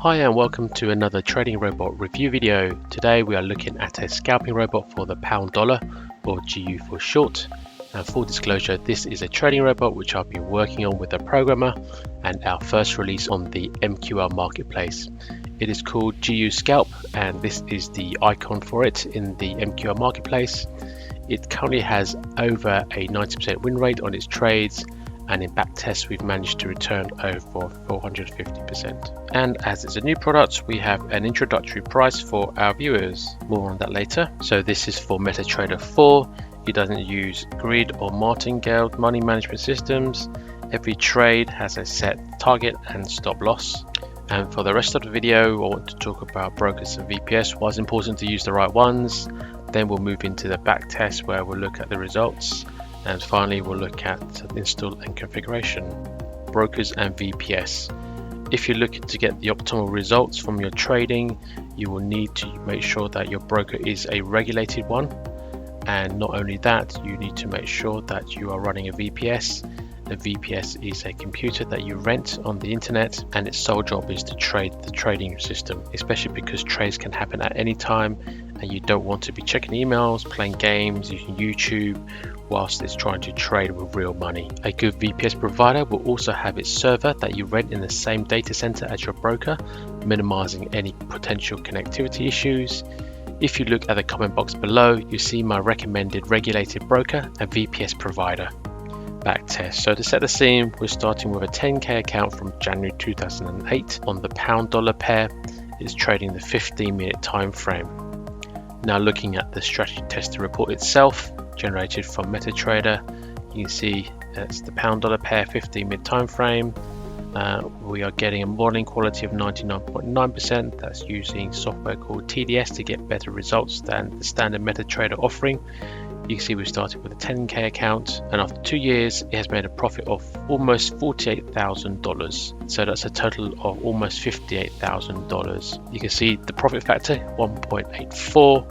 Hi and welcome to another trading robot review video. Today we are looking at a scalping robot for the pound dollar, or GU for short. And full disclosure, this is a trading robot which I've been working on with a programmer and our first release on the MQL marketplace. It is called GU Scalp and this is the icon for it in the MQL marketplace. It currently has over a 90% win rate on its trades, and in backtest we've managed to return over 450%. And as it's a new product, we have an introductory price for our viewers. More on that later. So this is for MetaTrader 4. It doesn't use grid or martingale money management systems. Every trade has a set target and stop loss. And for the rest of the video, I want to talk about brokers and VPS, why it's important to use the right ones. Then we'll move into the backtest where we'll look at the results. And finally, we'll look at install and configuration. Brokers and VPS. If you're looking to get the optimal results from your trading, you will need to make sure that your broker is a regulated one. And not only that, you need to make sure that you are running a VPS. A VPS is a computer that you rent on the internet, and its sole job is to trade the trading system, especially because trades can happen at any time and you don't want to be checking emails, playing games, using YouTube whilst it's trying to trade with real money. A good VPS provider will also have its server that you rent in the same data center as your broker, minimizing any potential connectivity issues. If you look at the comment box below, you see my recommended regulated broker and VPS provider. Backtest. So to set the scene, we're starting with a 10k account from January 2008 on the pound dollar pair. It's trading the 15-minute time frame. Now looking at the strategy tester report itself, generated from MetaTrader, you can see that's the pound dollar pair 15-minute time frame. We are getting a modeling quality of 99.9%. That's using software called TDS to get better results than the standard MetaTrader offering. You can see we started with a 10k account, and after 2 years it has made a profit of almost $48,000. So that's a total of almost $58,000. You can see the profit factor 1.84.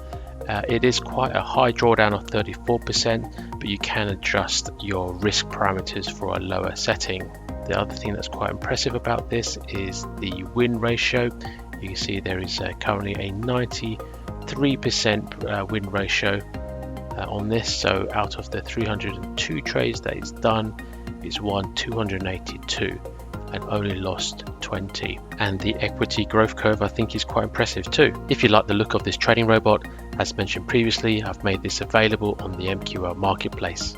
It is quite a high drawdown of 34%, but you can adjust your risk parameters for a lower setting. The other thing that's quite impressive about this is the win ratio. You can see there is currently a 93% win ratio on this. So out of the 302 trades that it's done, it's won 282 and only lost 20. And the equity growth curve I think is quite impressive too. If you like the look of this trading robot, as mentioned previously, I've made this available on the MQL marketplace.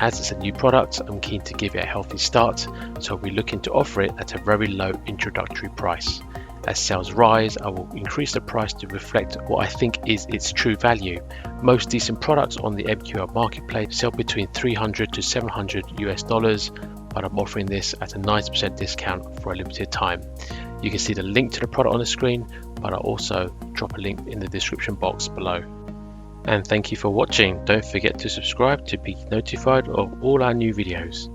As it's a new product, I'm keen to give it a healthy start, so we're looking to offer it at a very low introductory price. As sales rise, I will increase the price to reflect what I think is its true value. Most decent products on the MQL marketplace sell between $300 to $700 US, but I'm offering this at a 90% discount for a limited time. You can see the link to the product on the screen, but I'll also drop a link in the description box below. And thank you for watching. Don't forget to subscribe to be notified of all our new videos.